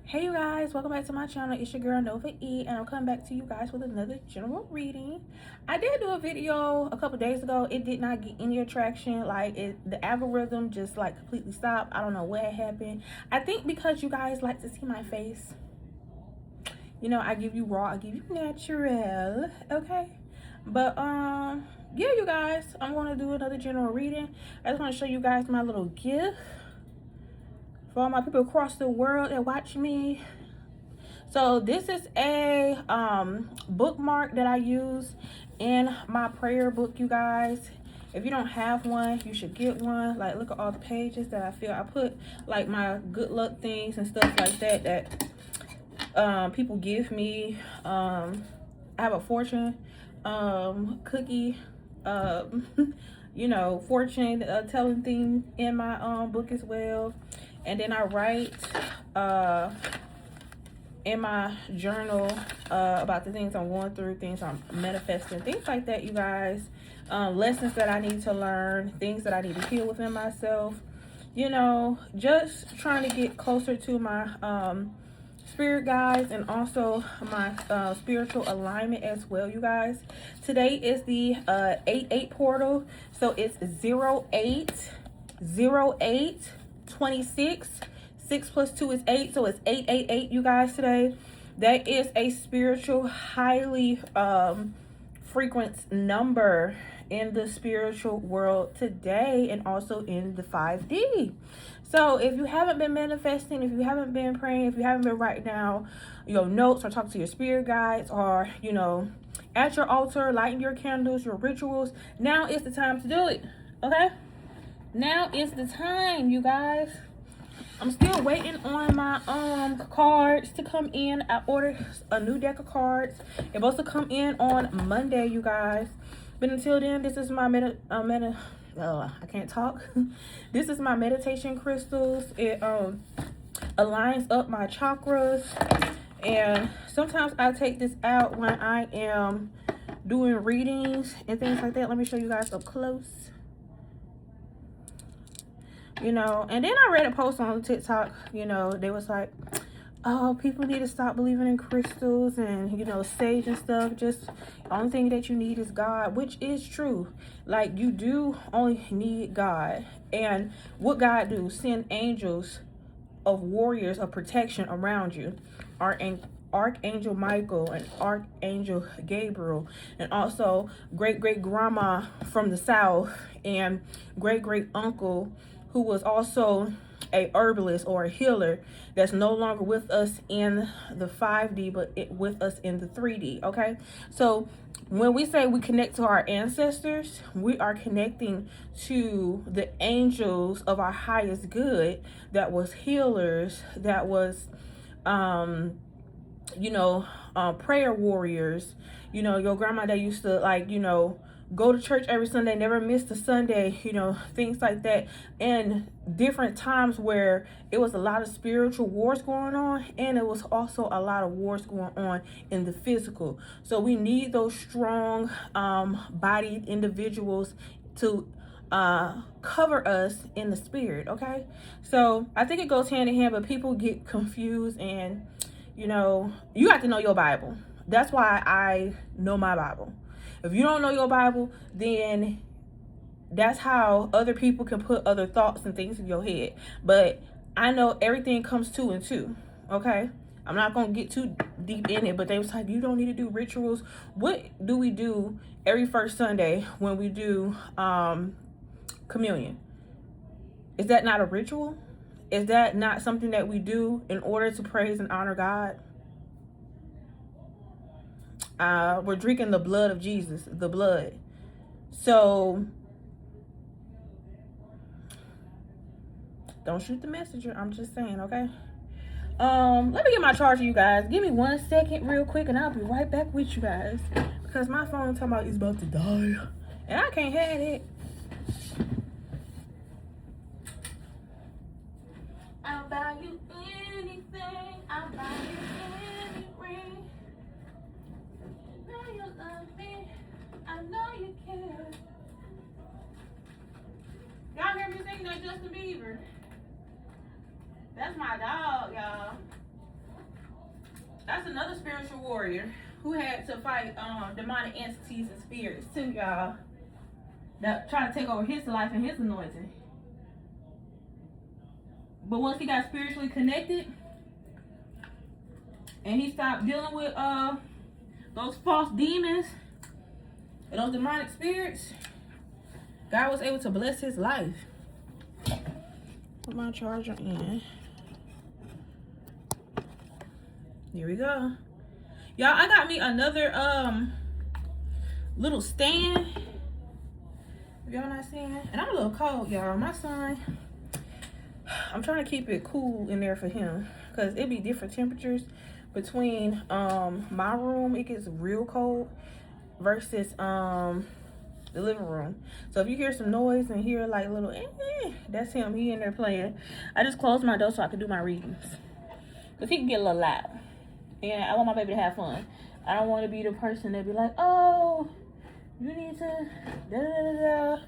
Hey you guys, welcome back to my channel. It's your girl Nova.E and I'm coming back to you guys with another general reading. I did do a video a couple days ago. It did not get any attraction. The algorithm just completely stopped. I don't know what happened. I think because you guys like to see my face. You know, I give you raw, I give you natural, okay? But yeah, you guys, I'm going to do another general reading. I just want to show you guys my little gift for all my people across the world that watch me. So this is a bookmark that I use in my prayer book, you guys. If you don't have one, you should get one. Like, look at all the pages that I feel. I put like my good luck things and stuff like that people give me. I have a fortune cookie, you know, fortune telling thing in my book as well. And then I write in my journal about the things I'm going through, things I'm manifesting, things like that, you guys. Lessons that I need to learn, things that I need to heal within myself. You know, just trying to get closer to my spirit guides and also my spiritual alignment as well, you guys. Today is the 8-8 portal, so it's 08-08-26. 6 plus 2 is 8, so it's 888, you guys, today. That is a spiritual, highly frequent number in the spiritual world today, and also in the 5D. So if you haven't been manifesting, if you haven't been praying, if you haven't been writing down your notes or talking to your spirit guides, or, you know, at your altar, lighting your candles, your rituals, now is the time to do it, okay? Now is the time, you guys. I'm still waiting on my cards to come in. I ordered a new deck of cards. It's supposed to come in on Monday, you guys. But until then, this is my I can't talk. This is my meditation crystals. It aligns up my chakras, and sometimes I take this out when I am doing readings and things like that. Let me show you guys up close. You know, and then I read a post on TikTok, you know, they was like, oh, people need to stop believing in crystals and, you know, sage and stuff. Just the only thing that you need is God, which is true. Like, you do only need God. And what God do? Send angels of warriors of protection around you. Archangel Michael and Archangel Gabriel, and also great-great-grandma from the South, and great-great-uncle who was also a herbalist or a healer that's no longer with us in the 5D, but with us in the 3D, okay? So when we say we connect to our ancestors, we are connecting to the angels of our highest good that was healers, that was you know, prayer warriors. You know, your grandma that used to, like, you know, go to church every Sunday, never missed a Sunday, you know, things like that. And different times where it was a lot of spiritual wars going on, and it was also a lot of wars going on in the physical. So we need those strong bodied individuals to cover us in the spirit, okay? So I think it goes hand in hand, but people get confused. And you know, you have to know your Bible. That's why I know my Bible. If you don't know your Bible, then that's how other people can put other thoughts and things in your head. But I know everything comes 2 and 2, okay? I'm not going to get too deep in it, but they was like, you don't need to do rituals. What do we do every first Sunday when we do communion? Is that not a ritual? Is that not something that we do in order to praise and honor God? We're drinking the blood of Jesus, the blood. So don't shoot the messenger. I'm just saying, okay? Let me get my charger, you guys. Give me 1 second real quick and I'll be right back with you guys. Because my phone talking about it's about to die. And I can't have it. I'll buy you anything. I'll buy you any ring. I know you love me. I know you care. Y'all hear me singing that Justin Bieber? That's my dog, y'all. That's another spiritual warrior who had to fight demonic entities and spirits too, y'all. That try to take over his life and his anointing. But once he got spiritually connected and he stopped dealing with those false demons and those demonic spirits, God was able to bless his life. Put my charger in. Here we go. Y'all, I got me another little stand. If y'all not seeing, and I'm a little cold, y'all. My son, I'm trying to keep it cool in there for him because it be different temperatures between my room. It gets real cold versus the living room. So if you hear some noise and hear like little that's him. He in there playing. I just closed my door so I can do my readings because he can get a little loud. And I want my baby to have fun. I don't want to be the person that be like, oh, you need to da da da da,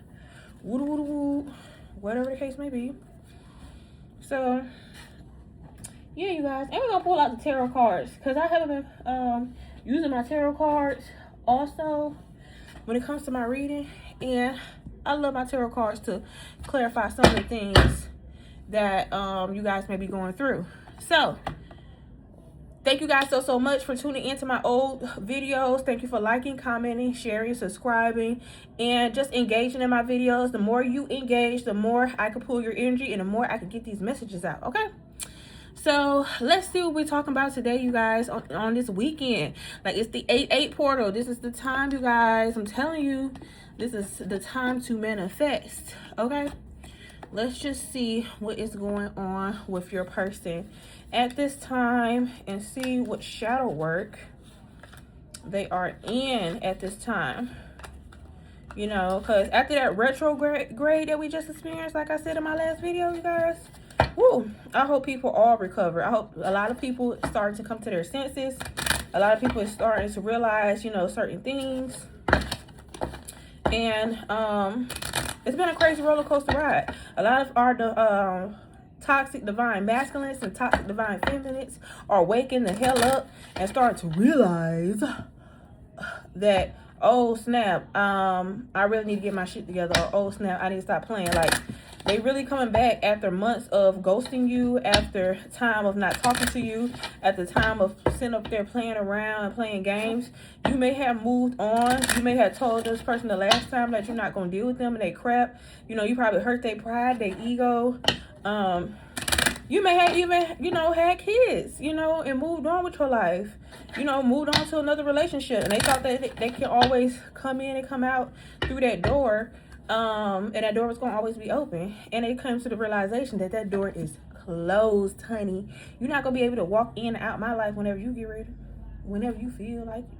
woo woo woo, whatever the case may be. So yeah, you guys, and we're gonna pull out the tarot cards because I haven't been using my tarot cards also when it comes to my reading, and I love my tarot cards to clarify some of the things that you guys may be going through. So thank you guys so much for tuning into my old videos. Thank you for liking, commenting, sharing, subscribing, and just engaging in my videos. The more you engage, the more I can pull your energy and the more I can get these messages out, okay? So let's see what we're talking about today, you guys, on this weekend. Like, it's the 8/8 portal. This is the time, you guys. I'm telling you, this is the time to manifest, okay? Let's just see what is going on with your person at this time and see what shadow work they are in at this time. You know, because after that retrograde that we just experienced, like I said in my last video, you guys, woo, I hope people all recover. I hope a lot of people starting to come to their senses. A lot of people are starting to realize, you know, certain things. And it's been a crazy roller coaster ride. A lot of our toxic divine masculines and toxic divine feminines are waking the hell up and starting to realize that, oh snap, I really need to get my shit together, or oh snap, I need to stop playing. Like, they really coming back after months of ghosting you, after time of not talking to you, at the time of sitting up there playing around and playing games. You may have moved on. You may have told this person the last time that you're not going to deal with them and they crap. You know, you probably hurt their pride, their ego. You may have even, you know, had kids, you know, and moved on with your life. You know, moved on to another relationship. And they thought that they can always come in and come out through that door. And that door was going to always be open. And it comes to the realization that that door is closed, honey. You're not going to be able to walk in and out my life whenever you get ready. Whenever you feel like it.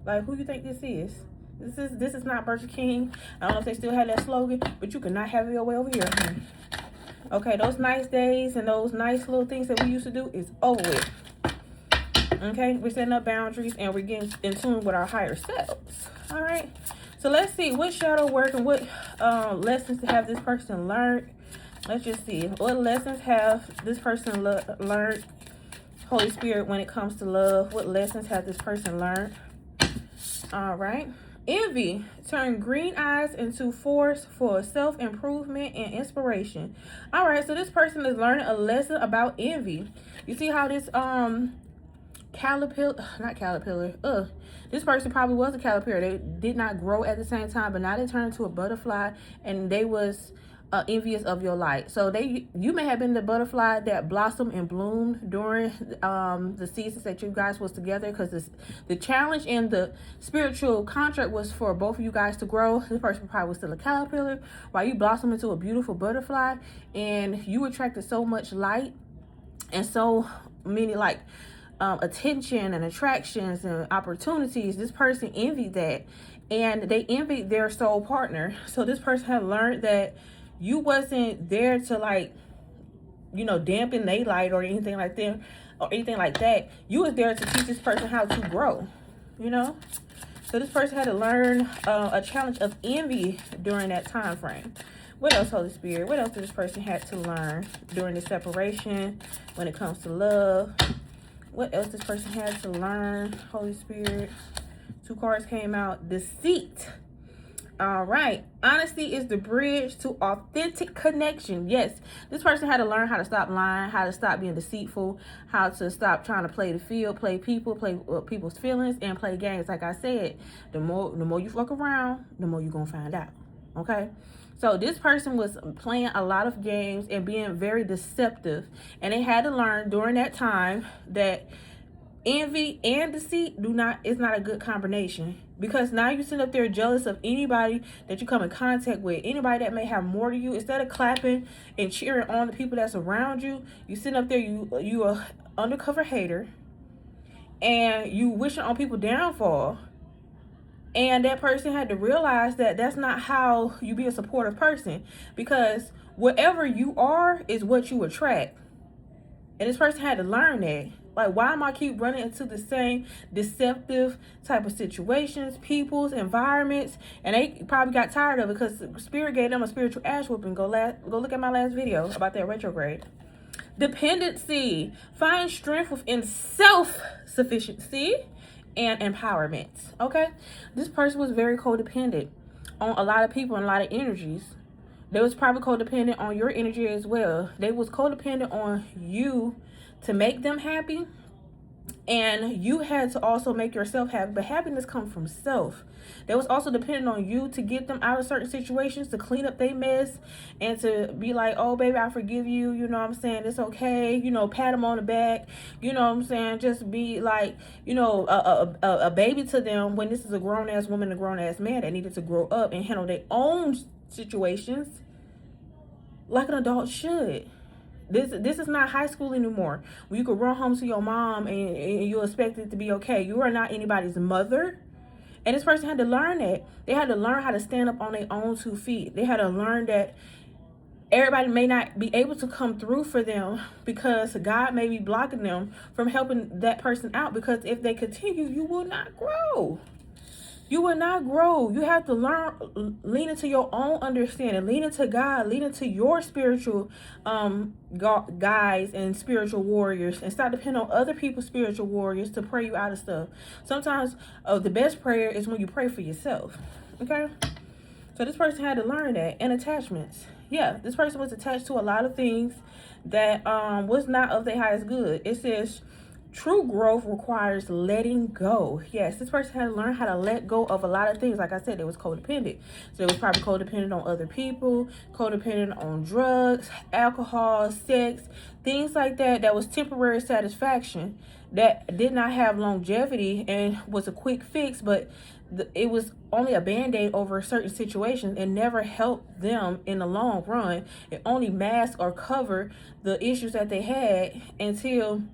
Like, who you think this is? This is not Burger King. I don't know if they still have that slogan, but you cannot have your way over here, honey. Okay, those nice days and those nice little things that we used to do is over with. Okay, we're setting up boundaries and we're getting in tune with our higher selves. All right. So let's see what shadow work and what lessons have this person learned. Let's just see what lessons have this person learned. Holy Spirit, when it comes to love, what lessons have this person learned? All right. Envy. Turn green eyes into force for self-improvement and inspiration. All right. So this person is learning a lesson about envy. You see how this this person probably was a caterpillar. They did not grow at the same time, but now they turned into a butterfly, and they was envious of your light. So you may have been the butterfly that blossomed and bloomed during the seasons that you guys was together, because the challenge and the spiritual contract was for both of you guys to grow. This person probably was still a caterpillar while you blossomed into a beautiful butterfly, and you attracted so much light and so many like attention and attractions and opportunities. This person envied that, and they envied their soul partner. So this person had learned that you wasn't there to, like, you know, dampen their light or anything like that. You was there to teach this person how to grow, you know. So this person had to learn a challenge of envy during that time frame. What else, Holy Spirit? What else did this person had to learn during the separation when it comes to love? What else this person had to learn? Holy Spirit. 2 cards came out. Deceit. All right. Honesty is the bridge to authentic connection. Yes, this person had to learn how to stop lying, how to stop being deceitful, how to stop trying to play the field, play people, play people's feelings, and play games. Like I said, the more you fuck around, the more you're going to find out. Okay? So this person was playing a lot of games and being very deceptive. And they had to learn during that time that envy and deceit is not a good combination, because now you sit up there jealous of anybody that you come in contact with, anybody that may have more to you. Instead of clapping and cheering on the people that's around you, you sit up there, you a undercover hater, and you wishing on people downfall. And that person had to realize that that's not how you be a supportive person, because whatever you are is what you attract. And this person had to learn that. Like, why am I keep running into the same deceptive type of situations, peoples, environments? And they probably got tired of it, because Spirit gave them a spiritual ass whooping. Go look at my last video about that retrograde. Dependency. Find strength within self-sufficiency and empowerment. Okay? This person was very codependent on a lot of people and a lot of energies. They was probably codependent on your energy as well. They was codependent on you to make them happy, and you had to also make yourself happy. But happiness comes from self. They was also dependent on you to get them out of certain situations, to clean up their mess, and to be like, oh baby, I forgive you, you know what I'm saying, it's okay, you know, pat them on the back, you know what I'm saying, just be like, you know, a baby to them, when this is a grown-ass woman, a grown-ass man that needed to grow up and handle their own situations like an adult should. This is not high school anymore, where you could run home to your mom and you expect it to be okay. You are not anybody's mother. And this person had to learn that. They had to learn how to stand up on their own 2 feet. They had to learn that everybody may not be able to come through for them, because God may be blocking them from helping that person out, because if they continue, you will not grow. You will not grow. You have to learn, lean into your own understanding, lean into God, lean into your spiritual guides and spiritual warriors, and stop depending on other people's spiritual warriors to pray you out of stuff. Sometimes the best prayer is when you pray for yourself. Okay? So this person had to learn that. And attachments. Yeah, this person was attached to a lot of things that was not of their highest good. It says, true growth requires letting go. Yes, this person had to learn how to let go of a lot of things. Like I said, they was codependent. So they was probably codependent on other people, codependent on drugs, alcohol, sex, things like that, that was temporary satisfaction, that did not have longevity and was a quick fix, but it was only a band-aid over certain situations and never helped them in the long run. It only masked or covered the issues that they had until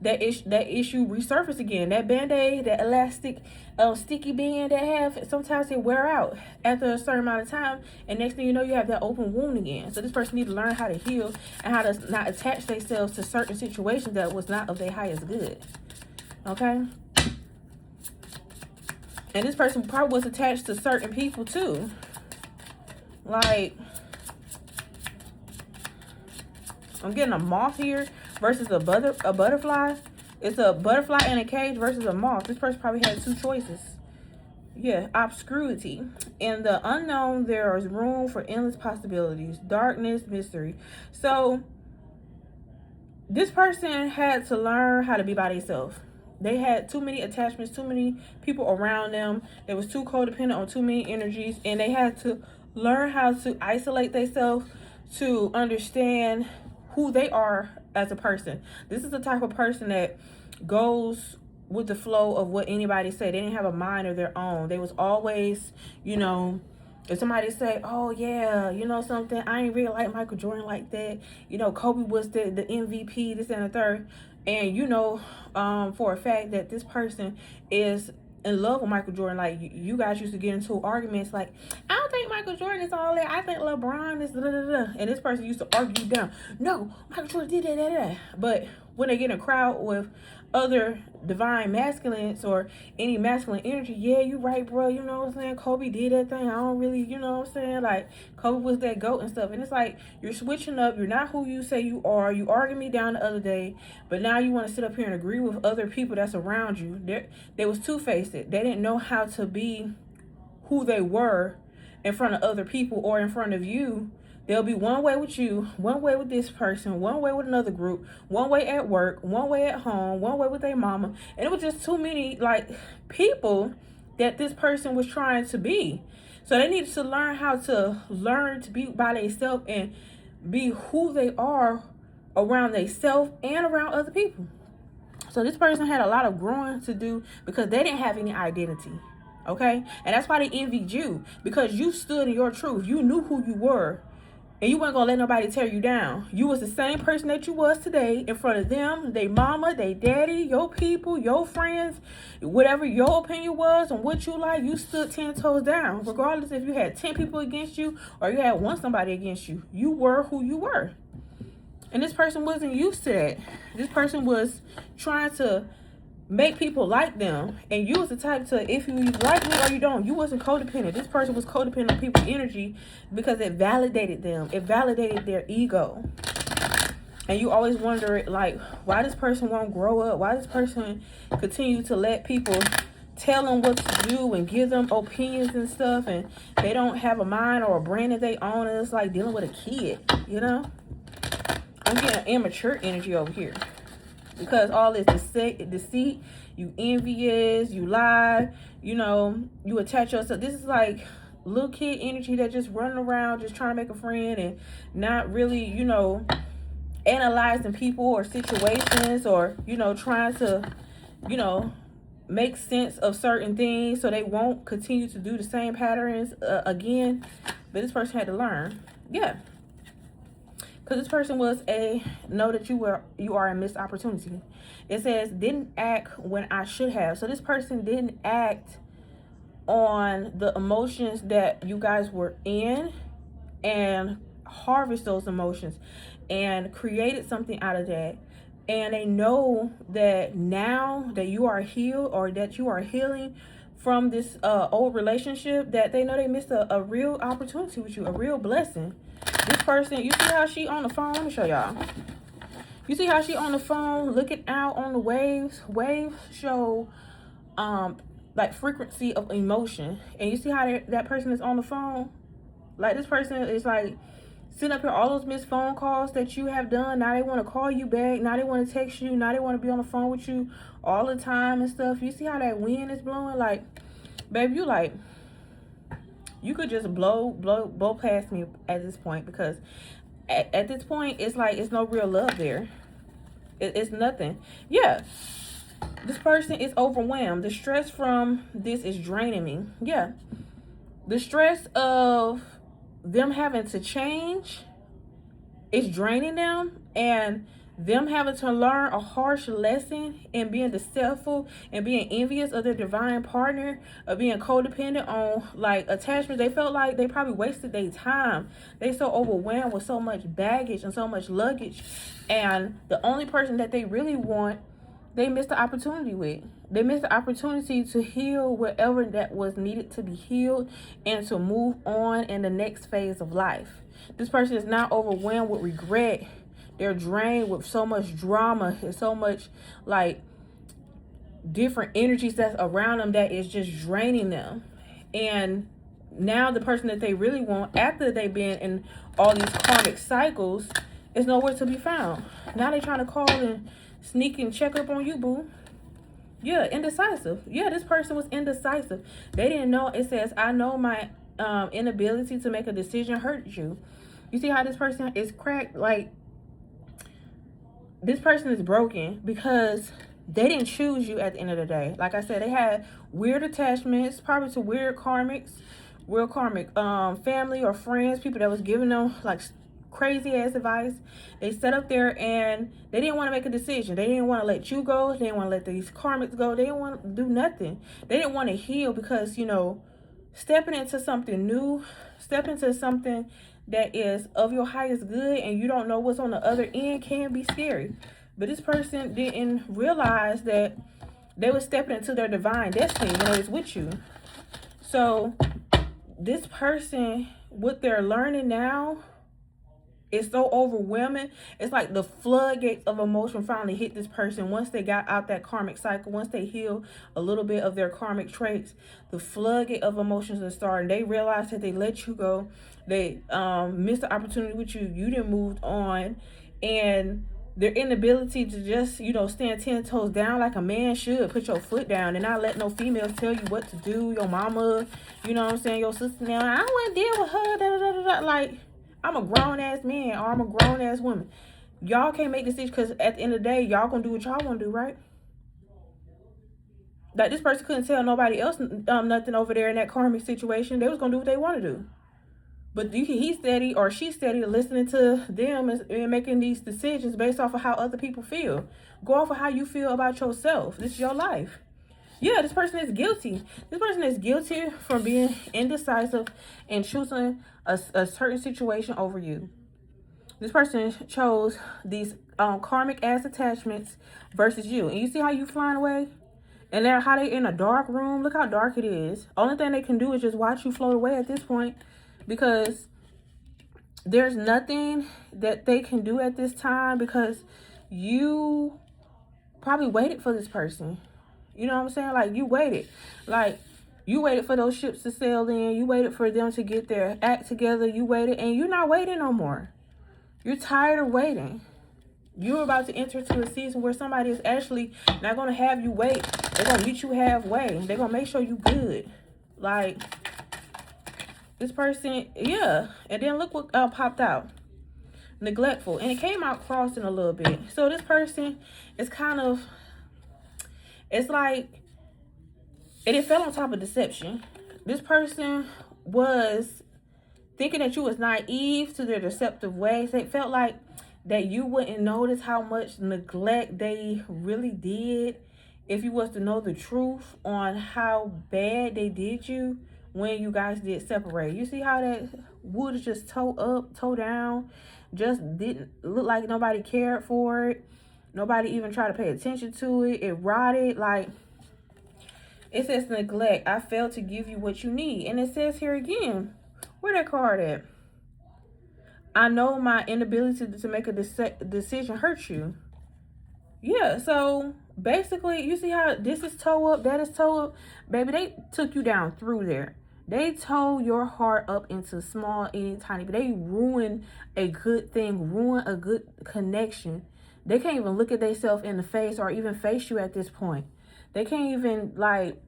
that issue resurface again. That band-aid, that elastic sticky band that have, sometimes they wear out after a certain amount of time, and next thing you know, you have that open wound again. So this person needs to learn how to heal and how to not attach themselves to certain situations that was not of their highest good. Okay? And this person probably was attached to certain people too. Like, I'm getting a moth here versus a butterfly. It's a butterfly in a cage versus a moth. This person probably had 2 choices. Yeah, obscurity. In the unknown, there is room for endless possibilities. Darkness, mystery. So this person had to learn how to be by themselves. They had too many attachments, too many people around them. They was too codependent on too many energies, and they had to learn how to isolate themselves to understand who they are as a person. This is the type of person that goes with the flow of what anybody say. They didn't have a mind of their own. They was always, you know, if somebody say, oh yeah, you know something, I ain't really like Michael Jordan like that. You know, Kobe was the MVP, this and the third. And you know, for a fact that this person is in love with Michael Jordan. Like, you guys used to get into arguments like, I don't think think Michael Jordan is all that. I think LeBron is da-da-da-da. And this person used to argue down. No, Michael Jordan did that. But when they get in a crowd with other divine masculines or any masculine energy, yeah, you right, bro. You know what I'm saying? Kobe did that thing. I don't really, you know what I'm saying? Like, Kobe was that GOAT and stuff. And it's like, you're switching up. You're not who you say you are. You argued me down the other day, but now you want to sit up here and agree with other people that's around you. They was two-faced. They didn't know how to be who they were in front of other people or in front of you. They'll be one way with you, one way with this person, one way with another group, one way at work, one way at home, one way with their mama. And it was just too many like people that this person was trying to be. So they needed to learn to be by themselves and be who they are around themselves and around other people. So this person had a lot of growing to do because they didn't have any identity. Okay? And that's why they envied you, because you stood in your truth. You knew who you were. And you weren't going to let nobody tear you down. You was the same person that you was today in front of them, they mama, they daddy, your people, your friends, whatever your opinion was on what you like, you stood 10 toes down. Regardless if you had 10 people against you or you had somebody against you. You were who you were. And this person wasn't used to that. This person was trying to make people like them, and you was the type to, if you like me or you don't, you wasn't codependent. This person was codependent on people's energy because it validated them. It validated their ego. And you always wonder, like, why this person won't grow up? Why this person continue to let people tell them what to do and give them opinions and stuff, and they don't have a mind or a brain that they own, and it's like dealing with a kid, you know? I'm getting immature energy over here. Because all this deceit, you envious, you lie, you know, you attach yourself. This is like little kid energy that just running around, just trying to make a friend and not really, you know, analyzing people or situations or, you know, trying to, you know, make sense of certain things so they won't continue to do the same patterns again. But this person had to learn. Yeah. Because this person was know that you are a missed opportunity. It says, didn't act when I should have. So this person didn't act on the emotions that you guys were in and harvest those emotions and created something out of that. And they know that now that you are healed or that you are healing from this old relationship, that they know they missed a real opportunity with you, a real blessing. This person, you see how she on the phone? Let me show y'all. You see how she on the phone looking out on the waves? Waves show like frequency of emotion. And you see how that person is on the phone? Like this person is like sitting up here, all those missed phone calls that you have done. Now they want to call you back. Now they want to text you. Now they want to be on the phone with you all the time and stuff. You see how that wind is blowing? Like, baby, you could just blow past me at this point, because at this point it's like it's no real love there. It's nothing. Yeah, this person is overwhelmed. The stress from this is draining me. Yeah, the stress of them having to change is draining them, and them having to learn a harsh lesson and being deceitful and being envious of their divine partner, of being codependent on like attachment. They felt like they probably wasted their time. They so overwhelmed with so much baggage and so much luggage, and the only person that they really want, they missed the opportunity with. They missed the opportunity to heal whatever that was needed to be healed and to move on in the next phase of life. This person is now overwhelmed with regret. They're drained with so much drama and so much like different energies that's around them that is just draining them. And now the person that they really want, after they've been in all these karmic cycles, is nowhere to be found. Now they're trying to call and sneak and check up on you, boo. Yeah, indecisive. Yeah, this person was indecisive. They didn't know. It says, I know my inability to make a decision hurt you. You see how this person is cracked? Like, this person is broken because they didn't choose you at the end of the day. Like I said, they had weird attachments, probably to weird karmic family or friends, people that was giving them like crazy ass advice. They sat up there and they didn't want to make a decision. They didn't want to let you go. They didn't want to let these karmics go. They didn't want to do nothing. They didn't want to heal because, you know, stepping into something new, step into something that is of your highest good, and you don't know what's on the other end, can be scary. But this person didn't realize that they were stepping into their divine destiny when they was with you. So this person, what they're learning now, is so overwhelming. It's like the floodgates of emotion finally hit this person once they got out that karmic cycle. Once they heal a little bit of their karmic traits, the floodgate of emotions are starting. They realize that they let you go. They missed the opportunity with you. You didn't move on, and their inability to just, stand 10 toes down like a man should. Put your foot down and not let no females tell you what to do. Your mama, your sister. Now I wouldn't deal with her. Da, da, da, da. Like, I'm a grown ass man or I'm a grown ass woman. Y'all can't make decisions, because at the end of the day, y'all gonna do what y'all want to do, right? Like, this person couldn't tell nobody else nothing over there in that karmic situation. They was gonna do what they want to do. But he's steady or she's steady listening to them and making these decisions based off of how other people feel. Go off of how you feel about yourself. This is your life. Yeah, this person is guilty. This person is guilty for being indecisive and choosing a certain situation over you. This person chose these karmic ass attachments versus you. And you see how you flying away? And then how they in a dark room. Look how dark it is. Only thing they can do is just watch you float away at this point, because there's nothing that they can do at this time, because you probably waited for this person. You know what I'm saying? Like, you waited. Like, you waited for those ships to sail in. You waited for them to get their act together. You waited, and you're not waiting no more. You're tired of waiting. You're about to enter into a season where somebody is actually not going to have you wait. They're going to meet you halfway. They're going to make sure you good. Like, this person, yeah. And then look what popped out. Neglectful. And it came out crossing a little bit. So this person is kind of, it's like, and it fell on top of deception. This person was thinking that you was naive to their deceptive ways. They felt like that you wouldn't notice how much neglect they really did if you was to know the truth on how bad they did you when you guys did separate. You see how that wood is just toe up, toe down, just didn't look like nobody cared for it. Nobody even tried to pay attention to it. It rotted. Like, it says neglect. I failed to give you what you need. And it says here again, where that card at? I know my inability to make a decision hurts you. Yeah, so basically, you see how this is toe up, that is toe up? Baby, they took you down through there. They tore your heart up into small, itty, tiny. But they ruined a good thing, ruined a good connection. They can't even look at themselves in the face or even face you at this point. They can't even, like,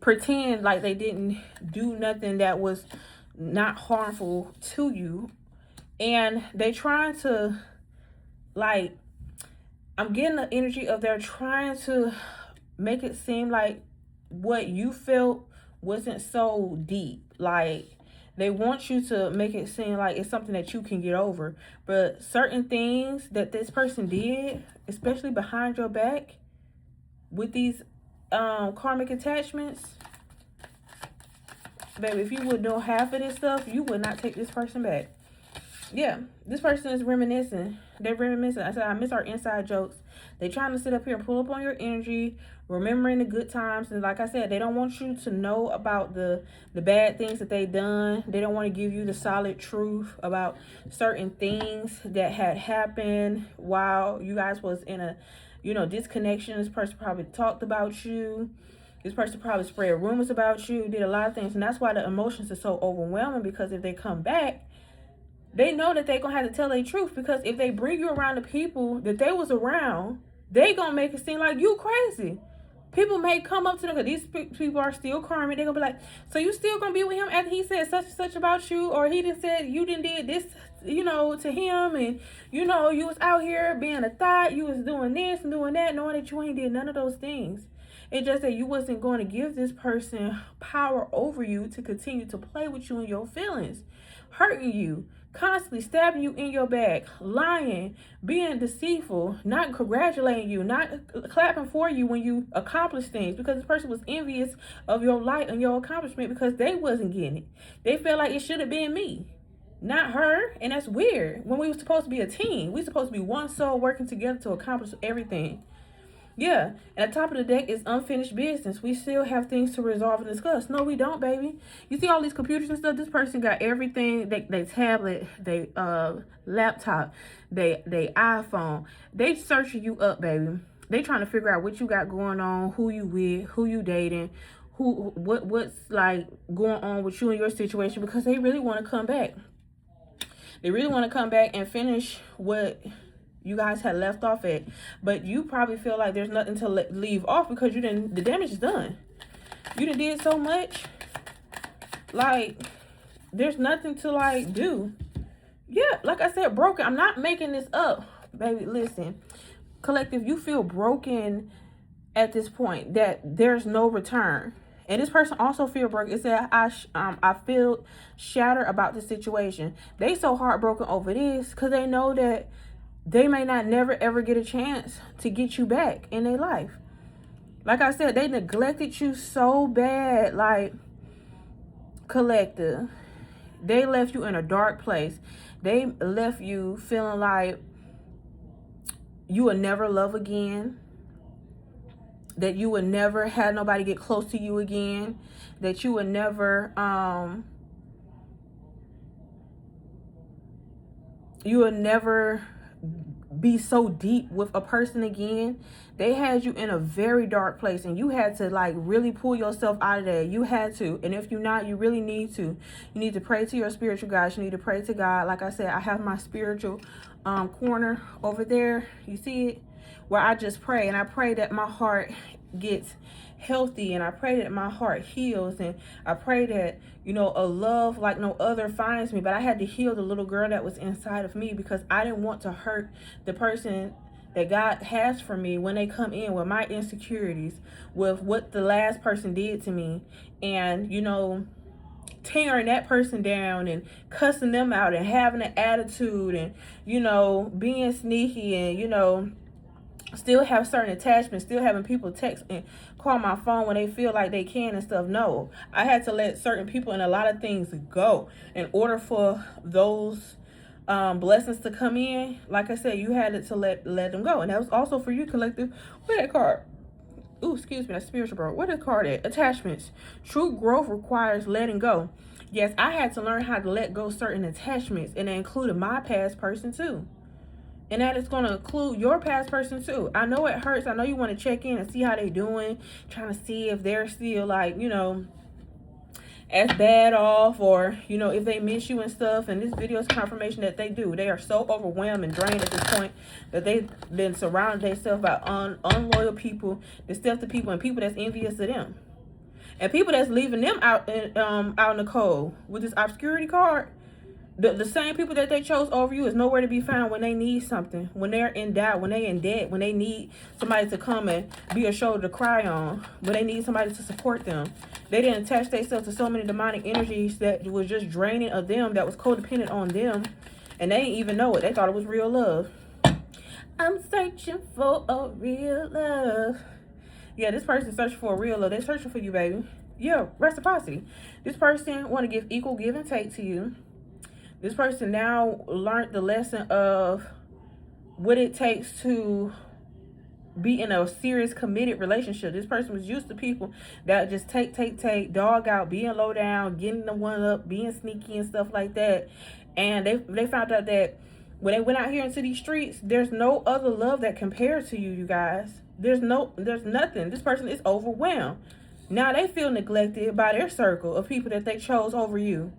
pretend like they didn't do nothing that was not harmful to you. And they trying to, like, I'm getting the energy of they're trying to make it seem like what you felt wasn't so deep. Like, they want you to make it seem like it's something that you can get over. But certain things that this person did, especially behind your back with these karmic attachments, baby, if you would know half of this stuff, you would not take this person back. Yeah, this person is reminiscing. They're reminiscing. I said, I miss our inside jokes. They trying to sit up here and pull up on your energy, remembering the good times. And like I said, they don't want you to know about the bad things that they done. They don't want to give you the solid truth about certain things that had happened while you guys was in a, disconnection. This person probably talked about you. This person probably spread rumors about you, did a lot of things. And that's why the emotions are so overwhelming, because if they come back, they know that they're going to have to tell the truth, because if they bring you around the people that they was around, they going to make it seem like you crazy. People may come up to them, because these people are still karmic. They're going to be like, so you still going to be with him after he said such and such about you? Or he done said you done did this, to him. And, you was out here being a thought. You was doing this and doing that, knowing that you ain't did none of those things. It's just that you wasn't going to give this person power over you to continue to play with you and your feelings, hurting you, constantly stabbing you in your back, lying, being deceitful, not congratulating you, not clapping for you when you accomplish things, because this person was envious of your light and your accomplishment because they wasn't getting it. They felt like it should have been me, not her. And that's weird. When we were supposed to be a team, we supposed to be one soul working together to accomplish everything. Yeah, and at the top of the deck is unfinished business. We still have things to resolve and discuss. No, we don't, baby. You see all these computers and stuff? This person got everything. They tablet, they laptop, they iPhone. They searching you up, baby. They trying to figure out what you got going on, who you with, who you dating, what's like going on with you and your situation, because they really want to come back. They really want to come back and finish what you guys had left off at, but you probably feel like there's nothing to leave off because the damage is done. You done did so much, like there's nothing to like do. Yeah, like I said, broken. I'm not making this up, baby. Listen, collective, you feel broken at this point that there's no return. And this person also feel broken. It said, I feel shattered about the situation. They so heartbroken over this because they know that they may not never ever get a chance to get you back in their life. Like I said, they neglected you so bad. Like, collective, they left you in a dark place. They left you feeling like you will never love again, that you would never have nobody get close to you again, that you would never be so deep with a person again. They had you in a very dark place, and you had to like really pull yourself out of there. You had to. And if you're not, you really need to. You need to pray to your spiritual guides. You need to pray to God. Like I said, I have my spiritual corner over there. You see it? Where I just pray, and I pray that my heart gets healthy, and I pray that my heart heals, and I pray that, you know, a love like no other finds me. But I had to heal the little girl that was inside of me, because I didn't want to hurt the person that God has for me when they come in with my insecurities, with what the last person did to me, and, you know, tearing that person down and cussing them out and having an attitude and, you know, being sneaky and, you know, still have certain attachments, still having people text and call my phone when they feel like they can and stuff. No, I had to let certain people and a lot of things go in order for those blessings to come in. Like I said, you had to let them go. And that was also for you, collective. Where that card? Ooh, excuse me, that's spiritual, bro. Where that card at? Attachments. True growth requires letting go. Yes, I had to learn how to let go certain attachments, and that included my past person too. And that is going to include your past person too. I know it hurts. I know you want to check in and see how they doing, trying to see if they're still like, you know, as bad off, or, you know, if they miss you and stuff. And this video is confirmation that they do. They are so overwhelmed and drained at this point that they've been surrounded themselves by unloyal people, deceptive people, and people that's envious of them, and people that's leaving them out in the cold with this obscurity card. The same people that they chose over you is nowhere to be found when they need something, when they're in doubt, when they're in debt, when they need somebody to come and be a shoulder to cry on, when they need somebody to support them. They didn't attach themselves to so many demonic energies that was just draining of them, that was codependent on them, and they didn't even know it. They thought it was real love. I'm searching for a real love. Yeah, this person's searching for a real love. They're searching for you, baby. Yeah, reciprocity. This person want to give equal give and take to you. This person now learned the lesson of what it takes to be in a serious, committed relationship. This person was used to people that just take, dog out, being low down, getting the one up, being sneaky and stuff like that. And they found out that when they went out here into these streets, there's no other love that compares to you, you guys. There's nothing. This person is overwhelmed. Now they feel neglected by their circle of people that they chose over you.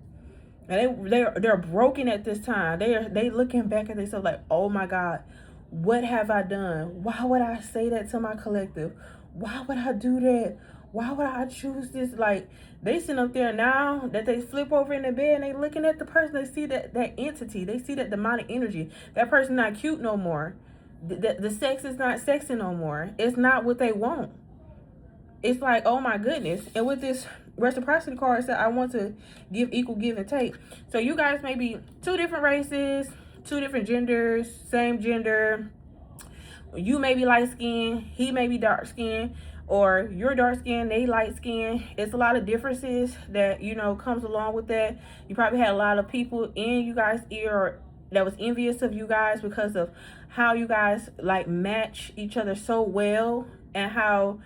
And they're broken at this time. They looking back at themselves like, oh my God, what have I done? Why would I say that to my collective? Why would I do that? Why would I choose this? Like, they sitting up there now that they flip over in the bed and they looking at the person. They see that entity. They see that demonic energy. That person not cute no more. The sex is not sexy no more. It's not what they want. it's like, oh my goodness. And with this reciprocity card, it said I want to give equal give and take. So you guys may be two different races, two different genders, same gender. You may be light skinned, he may be dark skinned, or you're dark skinned, they light skinned. It's a lot of differences that, you know, comes along with that. You probably had a lot of people in you guys' ear that was envious of you guys because of how you guys like match each other so well, and how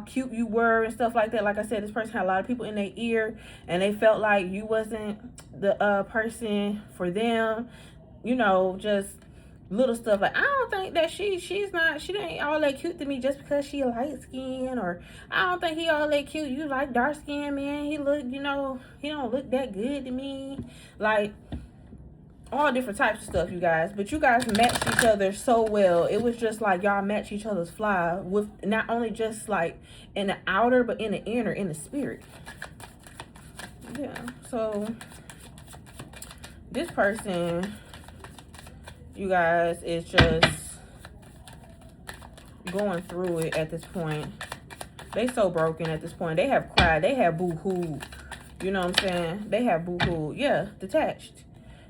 cute you were and stuff like that. Like I said, this person had a lot of people in their ear, and they felt like you wasn't the person for them. You know, just little stuff like, I don't think that she ain't all that cute to me just because she light skin, or I don't think he all that cute. You like dark skin, man. He look, you know, he don't look that good to me. Like all different types of stuff, you guys. But you guys matched each other so well. It was just like y'all match each other's fly, with not only just like in the outer, but in the inner, in the spirit. Yeah. So this person, you guys, is just going through it at this point. They so broken at this point. They have cried. They have boo-hoo. You know what I'm saying? They have boo-hoo. Yeah, detached.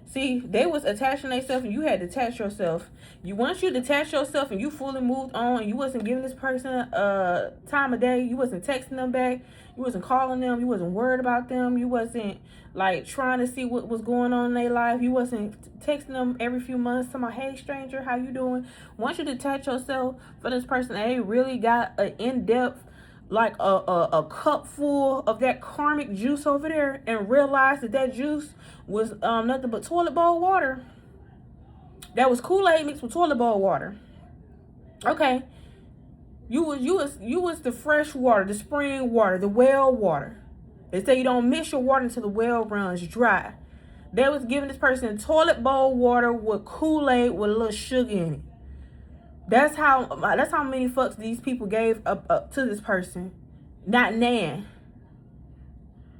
See, they was attaching themselves, and you had to detach yourself. Once you detach yourself and you fully moved on, and you wasn't giving this person time of day, you wasn't texting them back, you wasn't calling them, you wasn't worried about them, you wasn't like trying to see what was going on in their life, you wasn't texting them every few months talking about, hey stranger, how you doing? Once you detach yourself for this person, they really got an in-depth, like a cup full of that karmic juice over there, and realized that juice was nothing but toilet bowl water. That was Kool-Aid mixed with toilet bowl water. Okay, you was the fresh water, the spring water, the well water. They say you don't mix your water until the well runs dry. They was giving this person toilet bowl water with Kool-Aid with a little sugar in it. That's how many fucks these people gave up to this person. Not nan.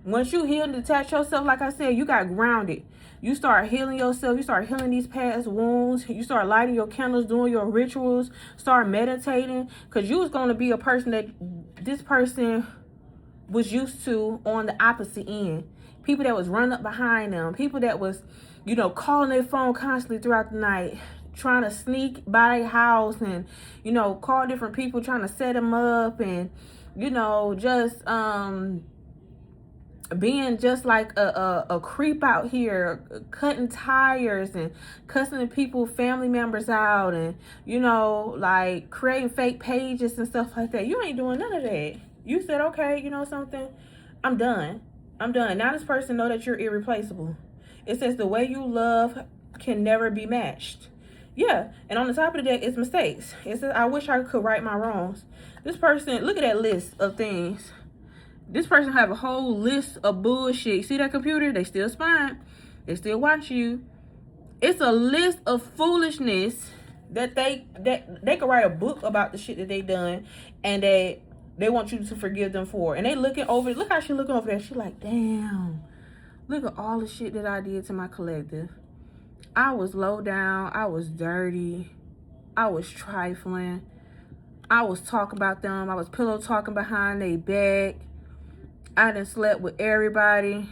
Once you heal and detach yourself, like I said, you got grounded. You start healing yourself. You start healing these past wounds. You start lighting your candles, doing your rituals. Start meditating. Because you was going to be a person that this person was used to on the opposite end. People that was running up behind them. People that was, you know, calling their phone constantly throughout the night, trying to sneak by their house and, you know, call different people, trying to set them up, and, you know, just being just like a creep out here, cutting tires and cussing people, family members out, and, you know, like creating fake pages and stuff like that. You ain't doing none of that. You said, okay, you know something, I'm done. Now this person know that you're irreplaceable. It says the way you love can never be matched. Yeah, and on the top of the deck, it's mistakes. It says, I wish I could right my wrongs. This person, look at that list of things. This person have a whole list of bullshit. See that computer? They still spying. They still watch you. It's a list of foolishness that they could write a book about the shit that they done, and they want you to forgive them for. And they looking over. Look how she looking over there. She like, damn. Look at all the shit that I did to my collective. I was low down. I was dirty. I was trifling. I was talking about them. I was pillow talking behind their back. I done slept with everybody.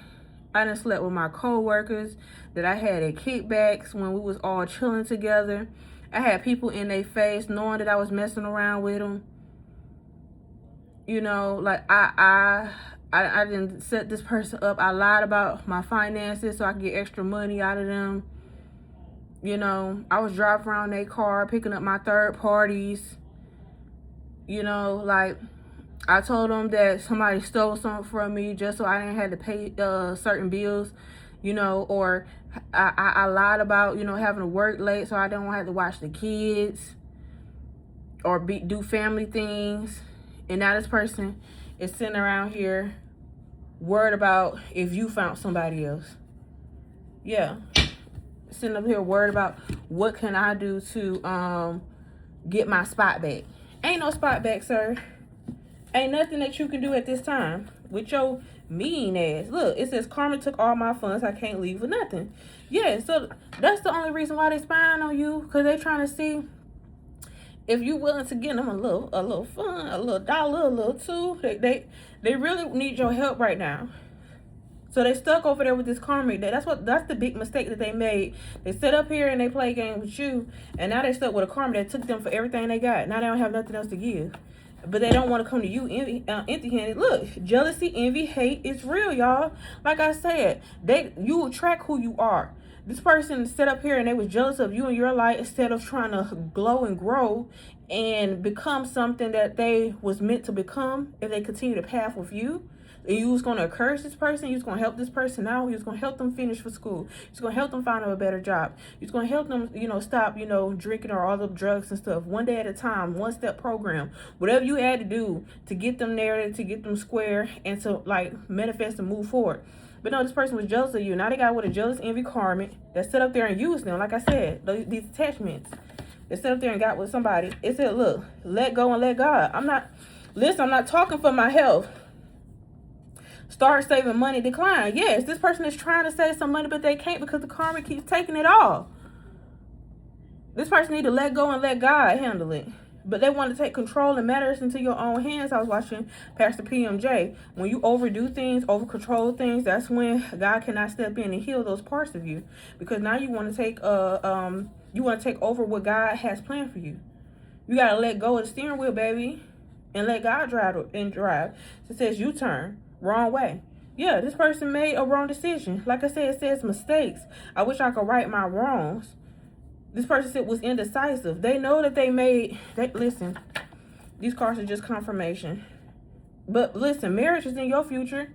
I done slept with my co-workers that I had at kickbacks when we was all chilling together. I had people in their face knowing that I was messing around with them. You know, like I didn't set this person up. I lied about my finances so I could get extra money out of them. You know, I was driving around their car, picking up my third parties. You know, like, I told them that somebody stole something from me just so I didn't have to pay certain bills, you know, or I lied about, you know, having to work late so I don't have to watch the kids or do family things. And now this person is sitting around here worried about if you found somebody else. Yeah. Sitting up here worried about what can I do to get my spot back. Ain't no spot back, sir. Ain't nothing that you can do at this time with your mean ass. Look, it says karma took all my funds. I can't leave with nothing. Yeah, so that's the only reason why they spying on you, because they trying to see if you willing to give them a little fun, a little dollar, a little two, they really need your help right now. So they stuck over there with this karmic. That's the big mistake that they made. They sit up here and they play games with you, and now they stuck with a karma that took them for everything they got. Now they don't have nothing else to give, but they don't want to come to you empty-handed. Look, jealousy, envy, hate, it's real, y'all. Like I said, you attract who you are. This person set up here and they was jealous of you and your light instead of trying to glow and grow and become something that they was meant to become if they continue the path with you. You was going to encourage this person. You was going to help this person out. You was going to help them finish for school. You was going to help them find a better job. You was going to help them, stop, drinking or all the drugs and stuff. One day at a time, one-step program. Whatever you had to do to get them there, to get them square, and to, manifest and move forward. But no, this person was jealous of you. Now they got with a jealous envy karmic that set up there and used them. Like I said, these attachments. They set up there and got with somebody. It said, look, let go and let God. I'm not talking for my health. Start saving money, decline. Yes, this person is trying to save some money, but they can't because the karma keeps taking it all. This person need to let go and let God handle it. But they want to take control and matters into your own hands. I was watching Pastor PMJ. When you overdo things, over control things, that's when God cannot step in and heal those parts of you. Because now you want to take over what God has planned for you. You gotta let go of the steering wheel, baby, and let God drive. It says U-turn. Wrong way. Yeah, this person made a wrong decision. Like I said, it says mistakes. I wish I could right my wrongs. This person was indecisive. They know that listen, these cards are just confirmation. But listen, marriage is in your future.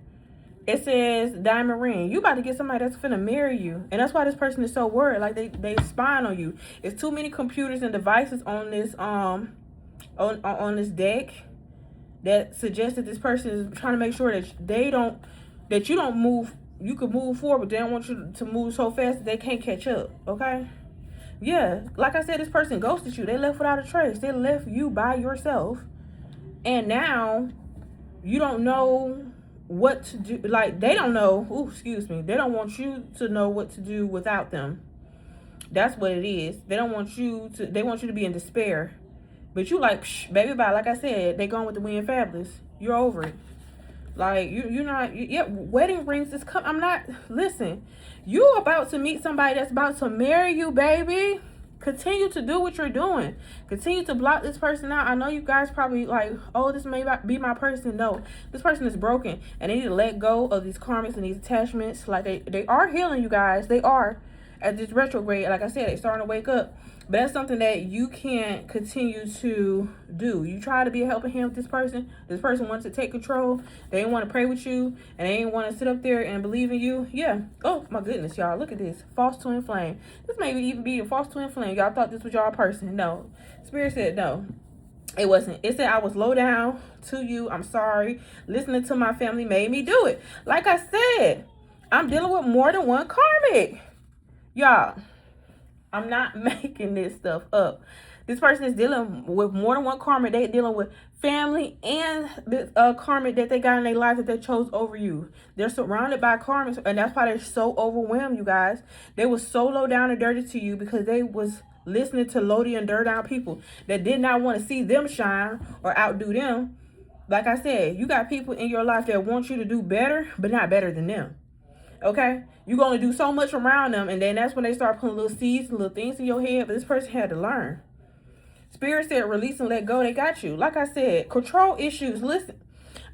It says diamond ring. You about to get somebody that's finna marry you. And that's why this person is so worried. Like they spying on you. It's too many computers and devices on this on this deck that suggests that this person is trying to make sure that you can move forward, but they don't want you to move so fast that they can't catch up. Okay? Yeah, like I said, this person ghosted you. They left without a trace. They left you by yourself, and now you don't know what to do. Like, they don't know. They don't want you to know what to do without them. That's what it is. They want you to be in despair. But you like, psh, baby, bye. Like I said, they going with the wind fabulous. You're over it. Like, you're not, wedding rings is coming. Listen, you about to meet somebody that's about to marry you, baby. Continue to do what you're doing. Continue to block this person out. I know you guys probably like, oh, this may be my person. No, this person is broken. And they need to let go of these karmics and these attachments. Like, they are healing, you guys. They are. At this retrograde, like I said, they're starting to wake up. But that's something that you can't continue to do. You try to be a helping hand with this person. This person wants to take control. They didn't want to pray with you. And they didn't want to sit up there and believe in you. Yeah. Oh, my goodness, y'all. Look at this. False twin flame. This may even be a false twin flame. Y'all thought this was y'all person. No. Spirit said no. It wasn't. It said I was low down to you. I'm sorry. Listening to my family made me do it. Like I said, I'm dealing with more than one karmic. Y'all, I'm not making this stuff up. This person is dealing with more than one karma. They're dealing with family and the karma that they got in their life that they chose over you. They're surrounded by karma, and that's why they're so overwhelmed, you guys. They were so low down and dirty to you because they was listening to lowly and dirt down people that did not want to see them shine or outdo them. Like I said, you got people in your life that want you to do better, but not better than them. Okay? You're going to do so much around them, and then that's when they start putting little seeds and little things in your head. But this person had to learn. Spirit said release and let go. They got you. Like I said, control issues. Listen,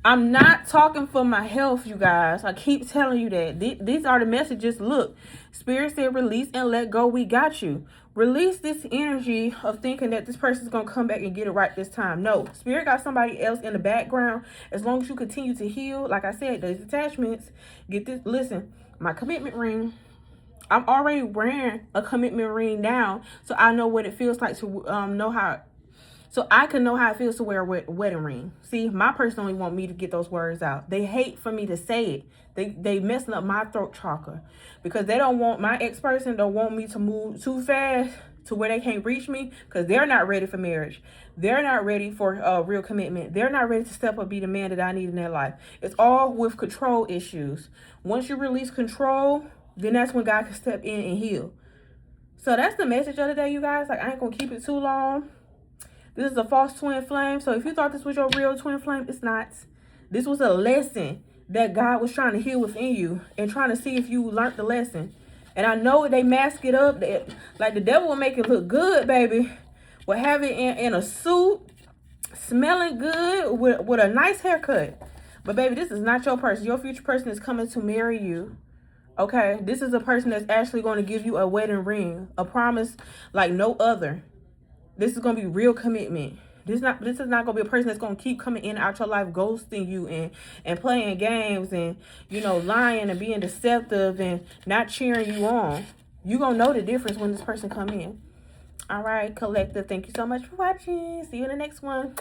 I'm not talking for my health, you guys. I keep telling you that. These are the messages. Look, Spirit said release and let go. We got you. Release this energy of thinking that this person's going to come back and get it right this time. No. Spirit got somebody else in the background. As long as you continue to heal, like I said, those attachments, get this. Listen, my commitment ring, I'm already wearing a commitment ring now, so I know what it feels like to know how. So I can know how it feels to wear a wedding ring. See, my person only want me to get those words out. They hate for me to say it. They messing up my throat chakra because they don't want, my ex-person don't want me to move too fast to where they can't reach me because they're not ready for marriage. They're not ready for real commitment. They're not ready to step up, be the man that I need in their life. It's all with control issues. Once you release control, then that's when God can step in and heal. So that's the message of the day, you guys. Like, I ain't going to keep it too long. This is a false twin flame. So if you thought this was your real twin flame, it's not. This was a lesson that God was trying to heal within you and trying to see if you learned the lesson. And I know they mask it up. Like the devil will make it look good, baby. Will have it in a suit, smelling good, with a nice haircut. But baby, this is not your person. Your future person is coming to marry you. Okay? This is a person that's actually going to give you a wedding ring. A promise like no other. This is going to be real commitment. This is not going to be a person that's going to keep coming in and out your life, ghosting you and playing games and, you know, lying and being deceptive and not cheering you on. You're going to know the difference when this person come in. All right, collective. Thank you so much for watching. See you in the next one.